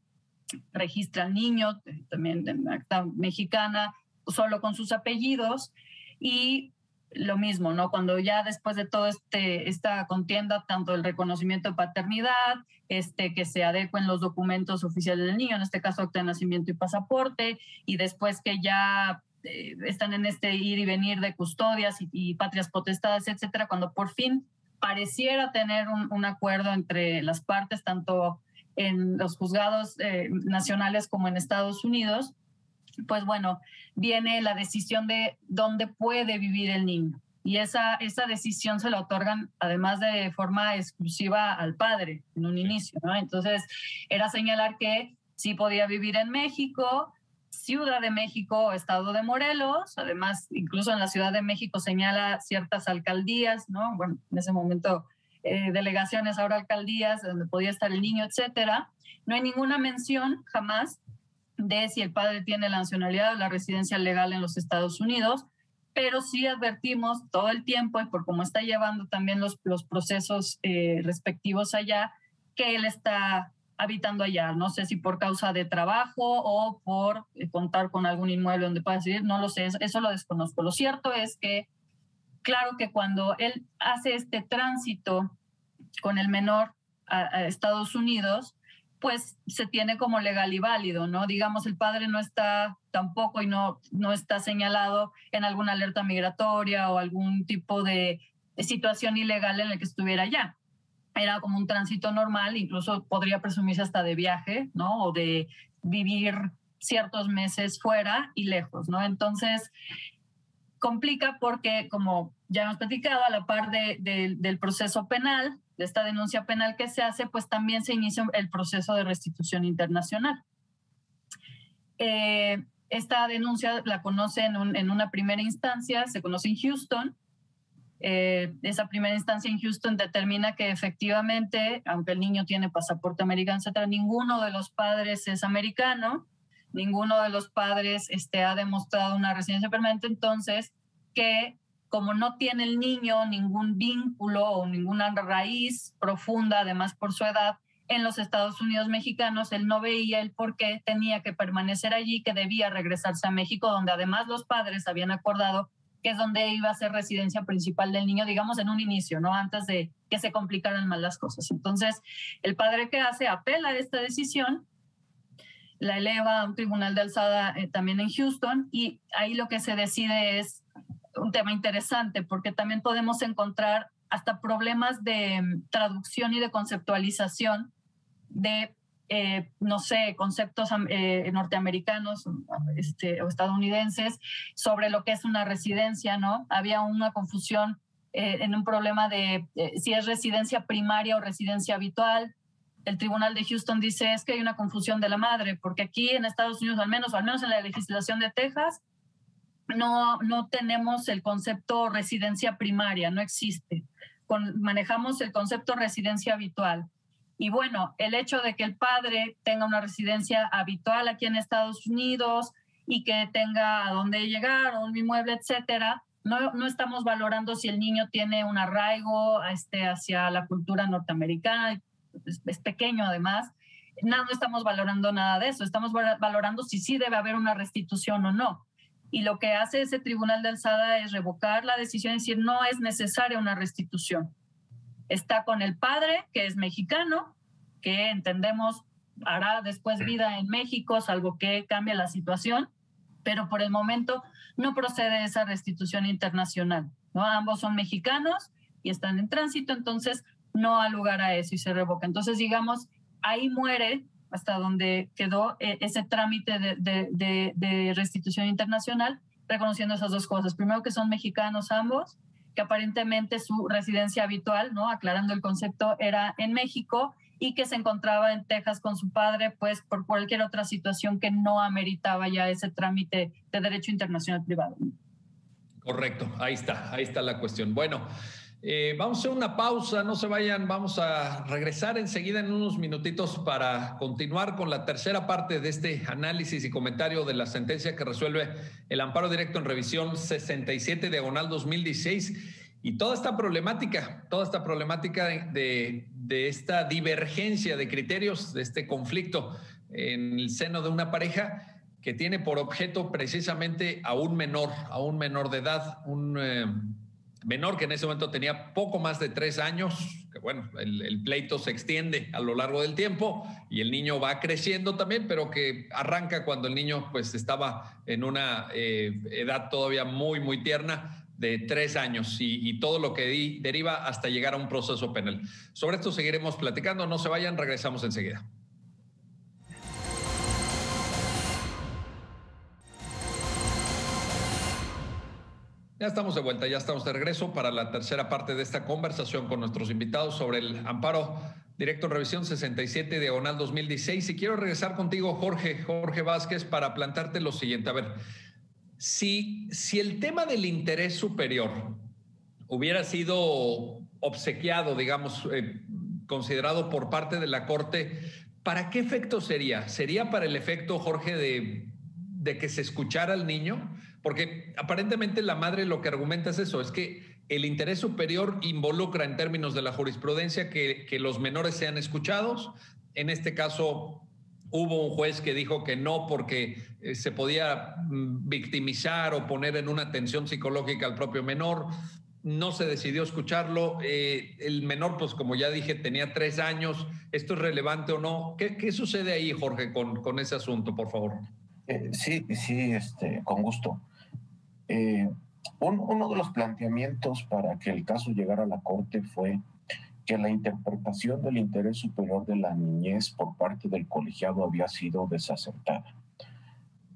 registra al niño, también en acta mexicana, solo con sus apellidos, y lo mismo, ¿no? Cuando ya después de todo esta contienda, tanto el reconocimiento de paternidad, que se adecuen los documentos oficiales del niño, en este caso acta de nacimiento y pasaporte, y después que ya están en este ir y venir de custodias y patrias potestades, etcétera, cuando por fin pareciera tener un acuerdo entre las partes, tanto en los juzgados nacionales como en Estados Unidos, pues bueno, viene la decisión de dónde puede vivir el niño. Y esa decisión se la otorgan, además de forma exclusiva al padre en un inicio, ¿no? Entonces, era señalar que sí podía vivir en México, Ciudad de México, Estado de Morelos. Además, incluso en la Ciudad de México señala ciertas alcaldías, ¿no? Bueno, en ese momento delegaciones, ahora alcaldías, donde podía estar el niño, etcétera. No hay ninguna mención jamás de si el padre tiene la nacionalidad o la residencia legal en los Estados Unidos, pero sí advertimos todo el tiempo, y por cómo está llevando también los procesos respectivos allá, que él está habitando allá. No sé si por causa de trabajo o por contar con algún inmueble donde pueda vivir, no lo sé, eso lo desconozco. Lo cierto es que, claro que cuando él hace este tránsito con el menor a Estados Unidos, pues se tiene como legal y válido, ¿no? Digamos, el padre no está tampoco y no está señalado en alguna alerta migratoria o algún tipo de situación ilegal en la que estuviera allá. Era como un tránsito normal, incluso podría presumirse hasta de viaje, ¿no? O de vivir ciertos meses fuera y lejos, ¿no? Entonces, complica porque, como ya hemos platicado, a la par del proceso penal, de esta denuncia penal que se hace, pues también se inicia el proceso de restitución internacional. Esta denuncia la conoce en una primera instancia, se conoce en Houston. Esa primera instancia en Houston determina que efectivamente, aunque el niño tiene pasaporte americano, etc., ninguno de los padres es americano, ninguno de los padres ha demostrado una residencia permanente, entonces que como no tiene el niño ningún vínculo o ninguna raíz profunda, además por su edad, en los Estados Unidos mexicanos, él no veía el por qué tenía que permanecer allí, que debía regresarse a México, donde además los padres habían acordado que es donde iba a ser residencia principal del niño, digamos en un inicio, ¿no? Antes de que se complicaran más las cosas. Entonces, el padre que hace apela a esta decisión, la eleva a un tribunal de alzada también en Houston, y ahí lo que se decide es un tema interesante, porque también podemos encontrar hasta problemas de traducción y de conceptualización de, no sé, conceptos norteamericanos o estadounidenses sobre lo que es una residencia, ¿no? Había una confusión en un problema de si es residencia primaria o residencia habitual. El tribunal de Houston dice es que hay una confusión de la madre, porque aquí en Estados Unidos, al menos en la legislación de Texas, no tenemos el concepto residencia primaria, no existe. Manejamos el concepto residencia habitual. Y bueno, el hecho de que el padre tenga una residencia habitual aquí en Estados Unidos y que tenga a dónde llegar, un inmueble, etcétera, no estamos valorando si el niño tiene un arraigo hacia la cultura norteamericana, es pequeño además. No estamos valorando nada de eso, estamos valorando si sí debe haber una restitución o no. Y lo que hace ese tribunal de alzada es revocar la decisión y decir no es necesaria una restitución. Está con el padre, que es mexicano, que entendemos hará después vida en México, salvo que cambie la situación, pero por el momento no procede esa restitución internacional, ¿no? Ambos son mexicanos y están en tránsito, entonces no ha lugar a eso y se revoca. Entonces, digamos, ahí muere hasta donde quedó ese trámite de restitución internacional, reconociendo esas dos cosas. Primero, que son mexicanos ambos, que aparentemente su residencia habitual, ¿no? Aclarando el concepto, era en México y que se encontraba en Texas con su padre, pues por cualquier otra situación que no ameritaba ya ese trámite de derecho internacional privado. Correcto, ahí está la cuestión. Bueno, vamos a hacer una pausa, no se vayan, vamos a regresar enseguida en unos minutitos para continuar con la tercera parte de este análisis y comentario de la sentencia que resuelve el amparo directo en revisión 67/2016 y toda esta problemática de esta divergencia de criterios, de este conflicto en el seno de una pareja que tiene por objeto precisamente a un menor de edad, menor que en ese momento tenía poco más de 3 años, que bueno, el pleito se extiende a lo largo del tiempo y el niño va creciendo también, pero que arranca cuando el niño pues estaba en una edad todavía muy, muy tierna de 3 años y todo lo que deriva hasta llegar a un proceso penal. Sobre esto seguiremos platicando, no se vayan, regresamos enseguida. Ya estamos de vuelta, ya estamos de regreso para la tercera parte de esta conversación con nuestros invitados sobre el amparo directo en revisión 67/2016. Y quiero regresar contigo, Jorge Vázquez, para plantarte lo siguiente. A ver, si el tema del interés superior hubiera sido obsequiado, digamos, considerado por parte de la Corte, ¿para qué efecto sería? ¿Sería para el efecto, Jorge, de que se escuchara al niño? Porque aparentemente la madre lo que argumenta es eso, es que el interés superior involucra en términos de la jurisprudencia que los menores sean escuchados. En este caso hubo un juez que dijo que no porque se podía victimizar o poner en una tensión psicológica al propio menor. no se decidió escucharlo. El menor, pues como ya dije, tenía 3 años. ¿Esto es relevante o no? ¿Qué sucede ahí, Jorge, con ese asunto, por favor? Sí, con gusto. Uno de los planteamientos para que el caso llegara a la Corte fue que la interpretación del interés superior de la niñez por parte del colegiado había sido desacertada.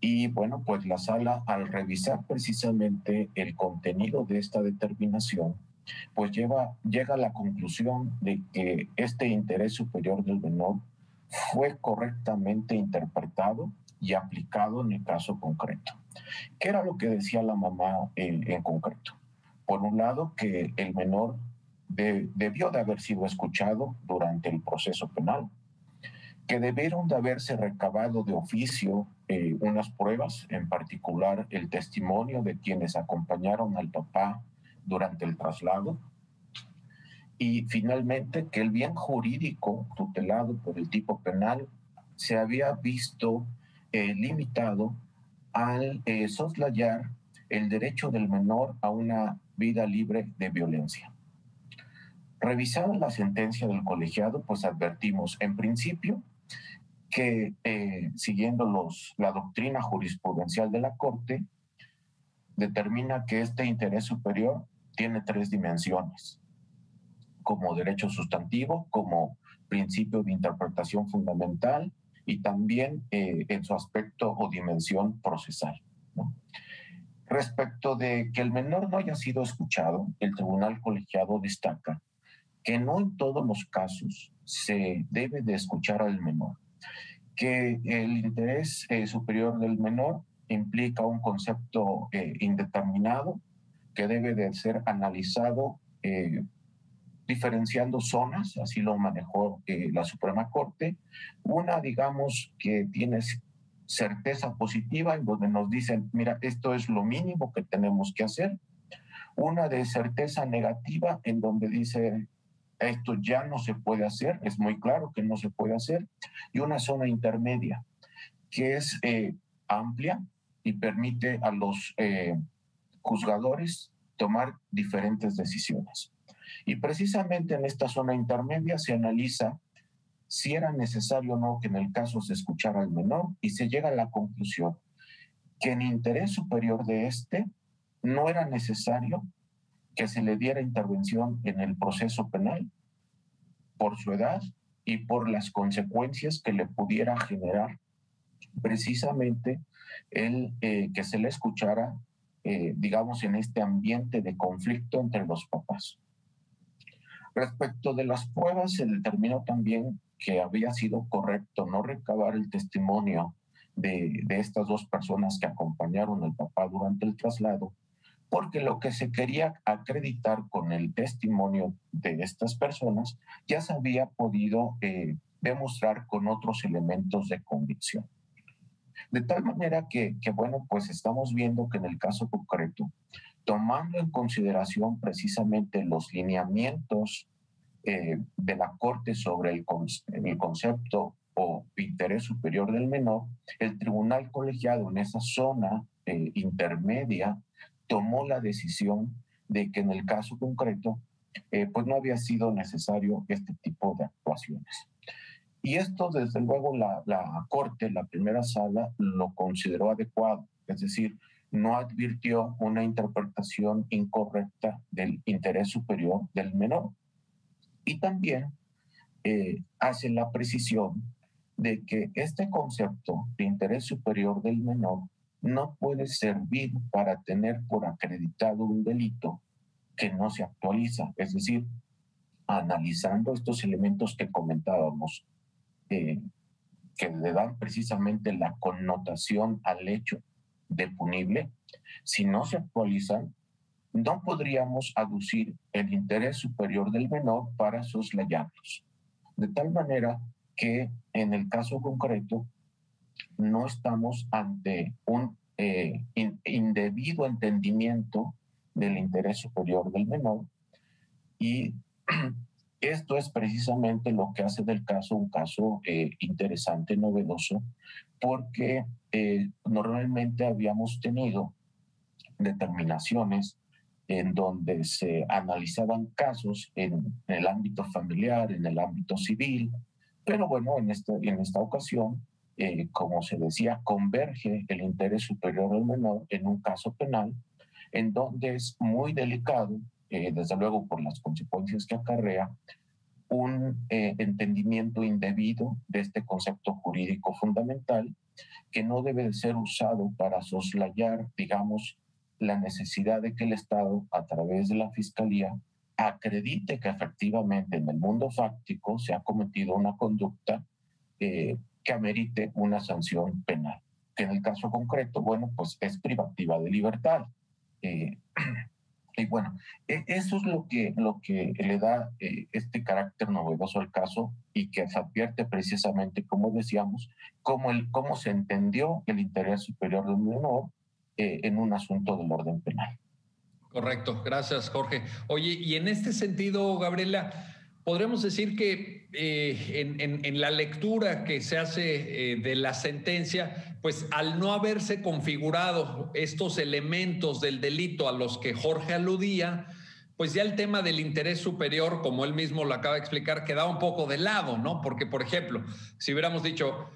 Y bueno, pues la sala, al revisar precisamente el contenido de esta determinación, pues llega a la conclusión de que este interés superior del menor fue correctamente interpretado y aplicado en el caso concreto. ¿Qué era lo que decía la mamá en concreto? Por un lado, que el menor debió de haber sido escuchado durante el proceso penal, que debieron de haberse recabado de oficio unas pruebas, en particular el testimonio de quienes acompañaron al papá durante el traslado, y finalmente que el bien jurídico tutelado por el tipo penal se había visto limitado al soslayar el derecho del menor a una vida libre de violencia. Revisada la sentencia del colegiado, pues advertimos en principio que siguiendo la doctrina jurisprudencial de la Corte, determina que este interés superior tiene 3 dimensiones, como derecho sustantivo, como principio de interpretación fundamental y también en su aspecto o dimensión procesal, ¿no? Respecto de que el menor no haya sido escuchado, el tribunal colegiado destaca que no en todos los casos se debe de escuchar al menor, que el interés superior del menor implica un concepto indeterminado que debe de ser analizado diferenciando zonas, así lo manejó la Suprema Corte. Una, digamos, que tiene certeza positiva, en donde nos dicen, mira, esto es lo mínimo que tenemos que hacer. Una de certeza negativa, en donde dice, esto ya no se puede hacer, es muy claro que no se puede hacer. Y una zona intermedia, que es amplia y permite a los juzgadores tomar diferentes decisiones. Y precisamente en esta zona intermedia se analiza si era necesario o no que en el caso se escuchara al menor, y se llega a la conclusión que en interés superior de este no era necesario que se le diera intervención en el proceso penal por su edad y por las consecuencias que le pudiera generar precisamente el que se le escuchara, digamos, en este ambiente de conflicto entre los papás. Respecto de las pruebas, se determinó también que había sido correcto no recabar el testimonio de estas 2 personas que acompañaron al papá durante el traslado, porque lo que se quería acreditar con el testimonio de estas personas ya se había podido demostrar con otros elementos de convicción. De tal manera que, bueno, pues estamos viendo que en el caso concreto, tomando en consideración precisamente los lineamientos de la Corte sobre el concepto o interés superior del menor, el tribunal colegiado en esa zona intermedia tomó la decisión de que en el caso concreto pues no había sido necesario este tipo de actuaciones. Y esto, desde luego, la Corte, la primera sala, lo consideró adecuado, es decir, no advirtió una interpretación incorrecta del interés superior del menor. Y también hace la precisión de que este concepto de interés superior del menor no puede servir para tener por acreditado un delito que no se actualiza, es decir, analizando estos elementos que comentábamos, que le dan precisamente la connotación al hecho de punible, si no se actualizan, no podríamos aducir el interés superior del menor para soslayarlos. De tal manera que en el caso concreto no estamos ante un indebido entendimiento del interés superior del menor, y esto es precisamente lo que hace del caso un caso interesante, novedoso, porque normalmente habíamos tenido determinaciones en donde se analizaban casos en el ámbito familiar, en el ámbito civil, pero bueno, en esta ocasión, como se decía, converge el interés superior del menor en un caso penal, en donde es muy delicado, desde luego por las consecuencias que acarrea, un entendimiento indebido de este concepto jurídico fundamental que no debe de ser usado para soslayar, digamos, la necesidad de que el Estado, a través de la Fiscalía, acredite que efectivamente en el mundo fáctico se ha cometido una conducta que amerite una sanción penal, que en el caso concreto, bueno, pues es privativa de libertad. Y bueno, eso es lo que le da este carácter novedoso al caso y que se advierte precisamente, como decíamos, cómo se entendió el interés superior del menor en un asunto del orden penal. Correcto, gracias Jorge. Oye, y en este sentido, Gabriela, podremos decir que en la lectura que se hace de la sentencia, pues al no haberse configurado estos elementos del delito a los que Jorge aludía, pues ya el tema del interés superior, como él mismo lo acaba de explicar, quedaba un poco de lado, ¿no? Porque, por ejemplo, si hubiéramos dicho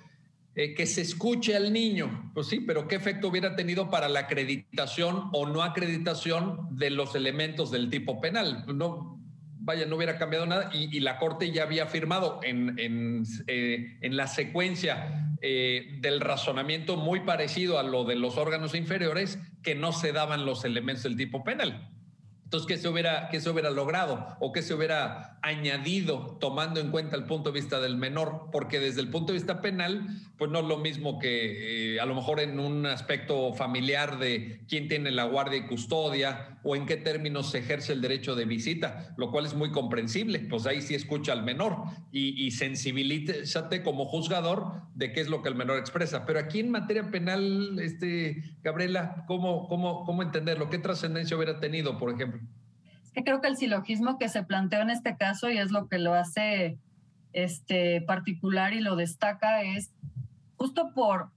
que se escuche al niño, pues sí, pero ¿qué efecto hubiera tenido para la acreditación o no acreditación de los elementos del tipo penal? No, vaya, no hubiera cambiado nada y la Corte ya había afirmado en la secuencia del razonamiento muy parecido a lo de los órganos inferiores que no se daban los elementos del tipo penal. Entonces, ¿qué se hubiera logrado o qué se hubiera añadido tomando en cuenta el punto de vista del menor? Porque desde el punto de vista penal, pues no es lo mismo que a lo mejor en un aspecto familiar de quién tiene la guardia y custodia o en qué términos se ejerce el derecho de visita, lo cual es muy comprensible. Pues ahí sí escucha al menor y sensibilízate como juzgador de qué es lo que el menor expresa. Pero aquí en materia penal, Gabriela, ¿cómo entenderlo? ¿Qué trascendencia hubiera tenido, por ejemplo? Que creo que el silogismo que se planteó en este caso y es lo que lo hace particular y lo destaca es justo por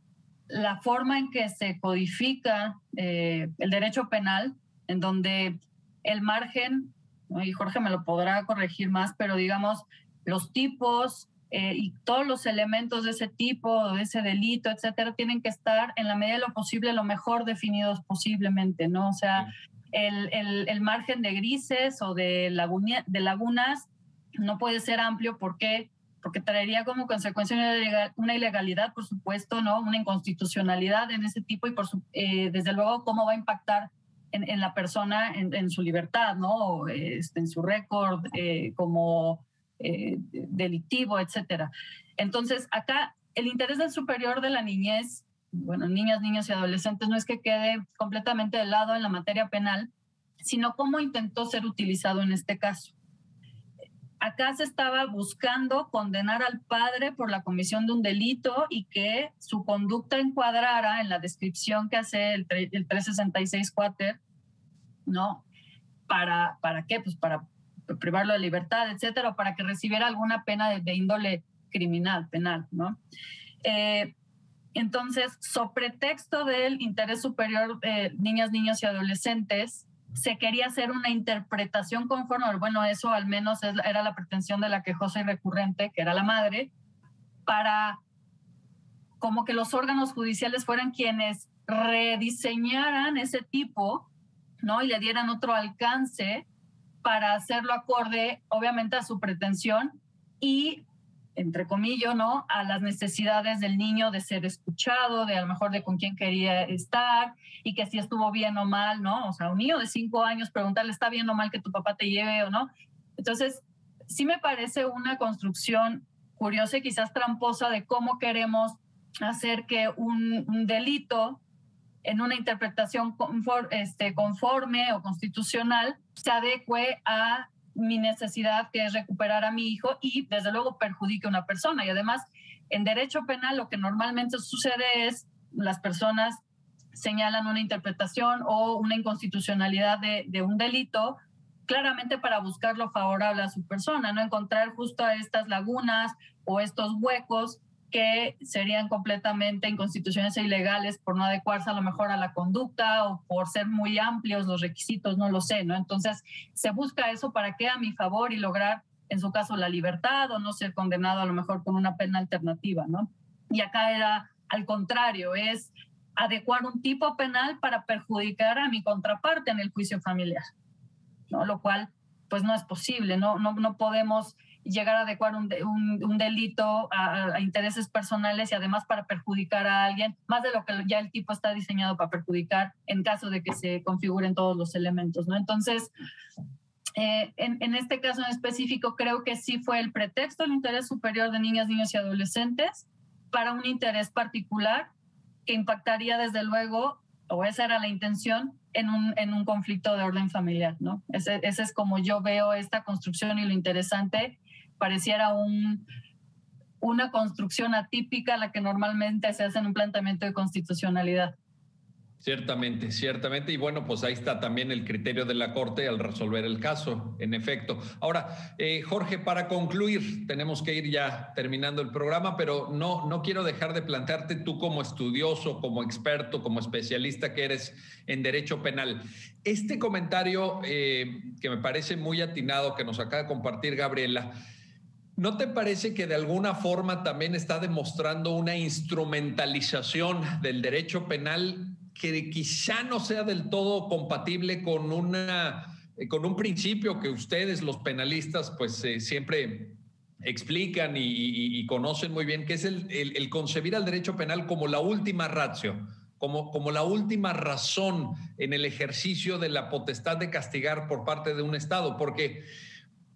la forma en que se codifica el derecho penal, en donde el margen, ¿no? Y Jorge me lo podrá corregir más, pero digamos, los tipos y todos los elementos de ese tipo, de ese delito, etcétera, tienen que estar en la medida de lo posible, lo mejor definidos posiblemente, ¿no? O sea, sí. El margen de grises o de lagunas no puede ser amplio porque traería como consecuencia una ilegalidad, por supuesto, ¿no? Una inconstitucionalidad en ese tipo y desde luego cómo va a impactar en la persona, en su libertad, ¿no? En su récord como delictivo, etcétera. Entonces, acá el interés del superior de la niñez, bueno, niñas, niños y adolescentes, no es que quede completamente de lado en la materia penal, sino cómo intentó ser utilizado en este caso. Acá se estaba buscando condenar al padre por la comisión de un delito y que su conducta encuadrara en la descripción que hace el 366 Quater, ¿no? ¿Para qué? Pues para privarlo de libertad, etcétera, o para que recibiera alguna pena de índole criminal, penal, ¿no? Entonces, sobre pretexto del interés superior de niñas, niños y adolescentes, se quería hacer una interpretación conforme, bueno, eso al menos era la pretensión de la quejosa y recurrente, que era la madre, para como que los órganos judiciales fueran quienes rediseñaran ese tipo, ¿no? Y le dieran otro alcance para hacerlo acorde, obviamente, a su pretensión y, entre comillas, ¿no? A las necesidades del niño de ser escuchado, de a lo mejor de con quién quería estar y que si estuvo bien o mal, ¿no? O sea, un niño de 5 años preguntarle, ¿está bien o mal que tu papá te lleve o no? Entonces, sí me parece una construcción curiosa y quizás tramposa de cómo queremos hacer que un delito en una interpretación conforme o constitucional se adecue a mi necesidad, que es recuperar a mi hijo, y desde luego perjudique a una persona. Y además, en derecho penal lo que normalmente sucede es las personas señalan una interpretación o una inconstitucionalidad de un delito claramente para buscar lo favorable a su persona, no encontrar justo a estas lagunas o estos huecos que serían completamente inconstitucionales e ilegales por no adecuarse a lo mejor a la conducta o por ser muy amplios los requisitos, no lo sé, ¿no? Entonces se busca eso para que a mi favor y lograr, en su caso, la libertad o no ser condenado a lo mejor con una pena alternativa, ¿no? Y acá era al contrario, es adecuar un tipo penal para perjudicar a mi contraparte en el juicio familiar, ¿no? Lo cual pues no es posible, no podemos llegar a adecuar un delito a intereses personales y además para perjudicar a alguien, más de lo que ya el tipo está diseñado para perjudicar en caso de que se configuren todos los elementos, ¿no? Entonces, en este caso en específico, creo que sí fue el pretexto el interés superior de niñas, niños y adolescentes para un interés particular que impactaría desde luego, o esa era la intención, en un conflicto de orden familiar, ¿no? Ese es como yo veo esta construcción, y lo interesante pareciera una construcción atípica a la que normalmente se hace en un planteamiento de constitucionalidad. Ciertamente, ciertamente. Y bueno, pues ahí está también el criterio de la Corte al resolver el caso, en efecto. Ahora, Jorge, para concluir, tenemos que ir ya terminando el programa, pero no quiero dejar de plantearte tú como estudioso, como experto, como especialista que eres en derecho penal. Este comentario que me parece muy atinado que nos acaba de compartir Gabriela, ¿no te parece que de alguna forma también está demostrando una instrumentalización del derecho penal que quizá no sea del todo compatible con un principio que ustedes, los penalistas, pues siempre explican y conocen muy bien, que es el concebir al derecho penal como la última ratio, como la última razón en el ejercicio de la potestad de castigar por parte de un Estado? Porque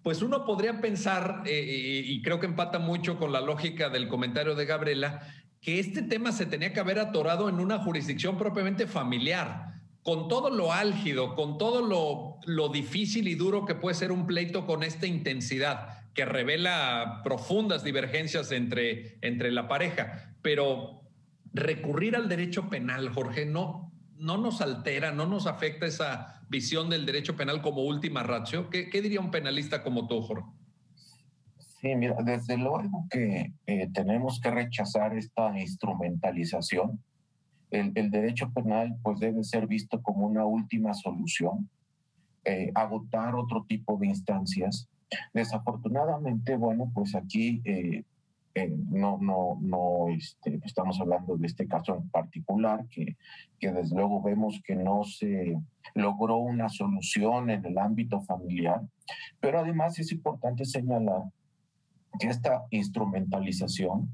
pues uno podría pensar, y creo que empata mucho con la lógica del comentario de Gabriela, que este tema se tenía que haber atorado en una jurisdicción propiamente familiar, con todo lo álgido, con todo lo difícil y duro que puede ser un pleito con esta intensidad, que revela profundas divergencias entre la pareja. Pero recurrir al derecho penal, Jorge, no nos altera, no nos afecta esa visión del derecho penal como última ratio. ¿Qué diría un penalista como tú, Jorge? Sí, mira, desde luego que tenemos que rechazar esta instrumentalización. El derecho penal pues debe ser visto como una última solución, agotar otro tipo de instancias. Desafortunadamente, bueno, pues aquí estamos hablando de este caso en particular, que desde luego vemos que no se logró una solución en el ámbito familiar, pero además es importante señalar que esta instrumentalización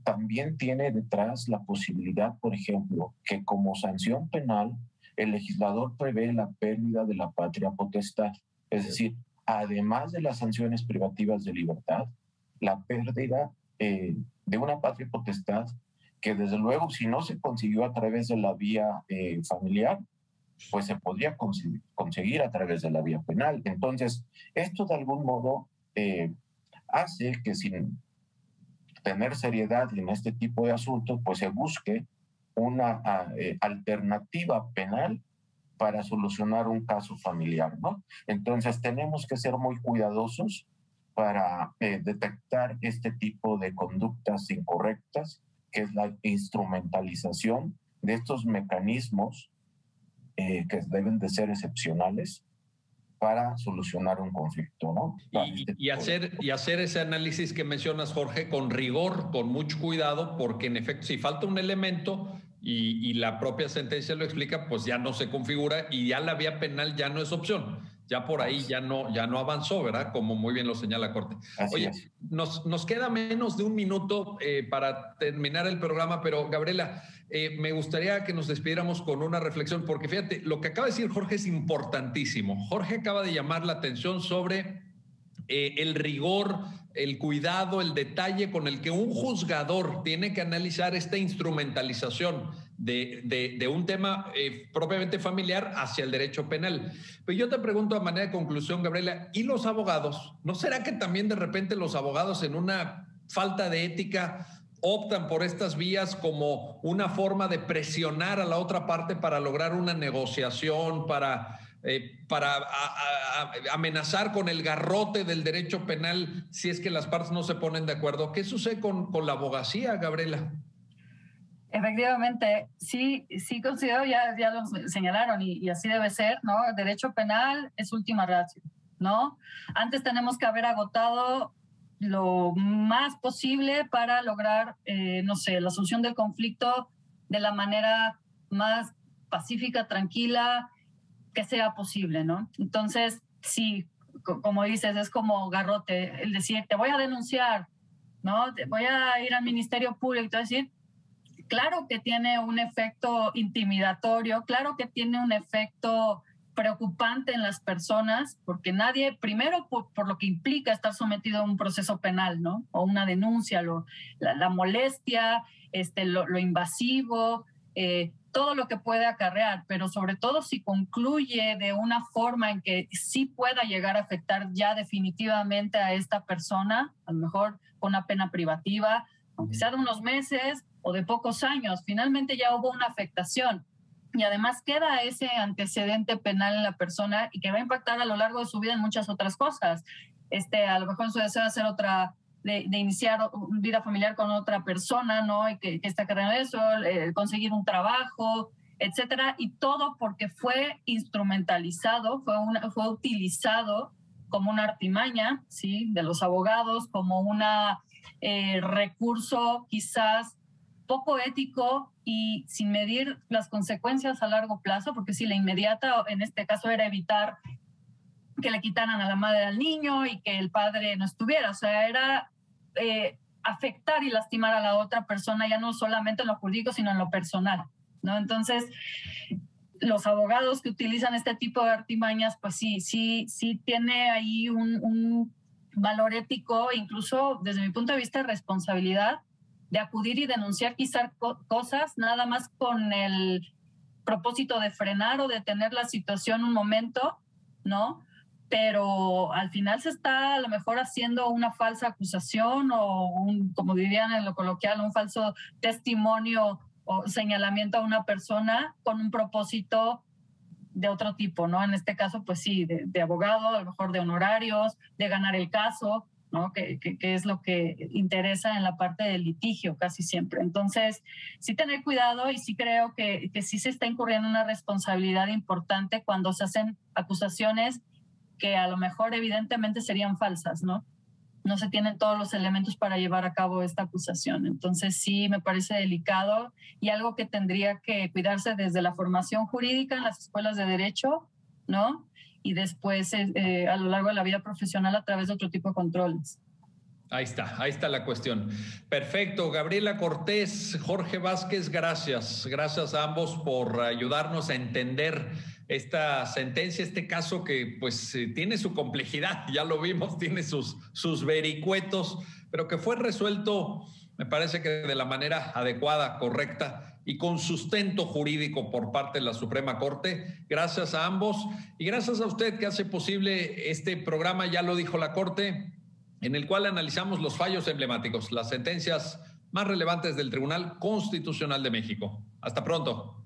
también tiene detrás la posibilidad, por ejemplo, que como sanción penal el legislador prevé la pérdida de la patria potestad, es decir, además de las sanciones privativas de libertad, la pérdida de una patria potestad que desde luego si no se consiguió a través de la vía familiar, pues se podría conseguir a través de la vía penal. Entonces, esto de algún modo hace que sin tener seriedad en este tipo de asuntos, pues se busque una alternativa penal para solucionar un caso familiar, ¿no? Entonces tenemos que ser muy cuidadosos para detectar este tipo de conductas incorrectas, que es la instrumentalización de estos mecanismos que deben de ser excepcionales para solucionar un conflicto, ¿no? Y hacer ese análisis que mencionas, Jorge, con rigor, con mucho cuidado, porque en efecto, si falta un elemento y la propia sentencia lo explica, pues ya no se configura y ya la vía penal ya no es opción. Ya por ahí ya no avanzó, ¿verdad? Como muy bien lo señala la Corte. Oye, nos queda menos de un minuto para terminar el programa, pero Gabriela, me gustaría que nos despidiéramos con una reflexión, porque fíjate, lo que acaba de decir Jorge es importantísimo. Jorge acaba de llamar la atención sobre el rigor, el cuidado, el detalle con el que un juzgador tiene que analizar esta instrumentalización de un tema propiamente familiar hacia el derecho penal. Pero yo te pregunto a manera de conclusión, Gabriela, ¿y los abogados? ¿No será que también de repente los abogados en una falta de ética optan por estas vías como una forma de presionar a la otra parte para lograr una negociación, para para amenazar con el garrote del derecho penal si es que las partes no se ponen de acuerdo. ¿Qué sucede con la abogacía, Gabriela? Efectivamente, sí considero, ya lo señalaron y así debe ser, ¿no? El derecho penal es última ratio, ¿no? Antes tenemos que haber agotado lo más posible para lograr, no sé, la solución del conflicto de la manera más pacífica, tranquila, que sea posible, ¿no? Entonces, sí, como dices, es como garrote, el decir, te voy a denunciar, ¿no? Te voy a ir al Ministerio Público y te voy a decir, claro que tiene un efecto intimidatorio, claro que tiene un efecto preocupante en las personas, porque nadie, primero por lo que implica estar sometido a un proceso penal, ¿no? O una denuncia, la molestia, lo invasivo, todo lo que puede acarrear, pero sobre todo si concluye de una forma en que sí pueda llegar a afectar ya definitivamente a esta persona, a lo mejor con una pena privativa, aunque sea de unos meses o de pocos años, finalmente ya hubo una afectación. Y además queda ese antecedente penal en la persona y que va a impactar a lo largo de su vida en muchas otras cosas. A lo mejor en su deseo de hacer de iniciar vida familiar con otra persona, ¿no? Y que está cargando eso, conseguir un trabajo, etcétera. Y todo porque fue instrumentalizado, fue utilizado como una artimaña, ¿sí? De los abogados, como un recurso quizás poco ético y sin medir las consecuencias a largo plazo, porque si la inmediata en este caso era evitar que le quitaran a la madre al niño y que el padre no estuviera, o sea, era afectar y lastimar a la otra persona, ya no solamente en lo jurídico, sino en lo personal, ¿no? Entonces, los abogados que utilizan este tipo de artimañas, pues sí tiene ahí un valor ético, incluso desde mi punto de vista, responsabilidad de acudir y denunciar quizás cosas nada más con el propósito de frenar o detener la situación un momento, ¿no? Pero al final se está a lo mejor haciendo una falsa acusación o como dirían en lo coloquial, un falso testimonio o señalamiento a una persona con un propósito de otro tipo, ¿no? En este caso, pues sí, de abogado, a lo mejor de honorarios, de ganar el caso, ¿no? Que es lo que interesa en la parte del litigio casi siempre. Entonces, sí tener cuidado y sí creo que sí se está incurriendo una responsabilidad importante cuando se hacen acusaciones que a lo mejor evidentemente serían falsas, ¿no? No se tienen todos los elementos para llevar a cabo esta acusación. Entonces sí me parece delicado y algo que tendría que cuidarse desde la formación jurídica en las escuelas de derecho, ¿no? Y después a lo largo de la vida profesional a través de otro tipo de controles. Ahí está la cuestión. Perfecto, Gabriela Cortés, Jorge Vázquez, gracias. Gracias a ambos por ayudarnos a entender esta sentencia, este caso que pues tiene su complejidad, ya lo vimos, tiene sus vericuetos, pero que fue resuelto, me parece que de la manera adecuada, correcta y con sustento jurídico por parte de la Suprema Corte. Gracias a ambos y gracias a usted que hace posible este programa, ya lo dijo la Corte, en el cual analizamos los fallos emblemáticos, las sentencias más relevantes del Tribunal Constitucional de México. Hasta pronto.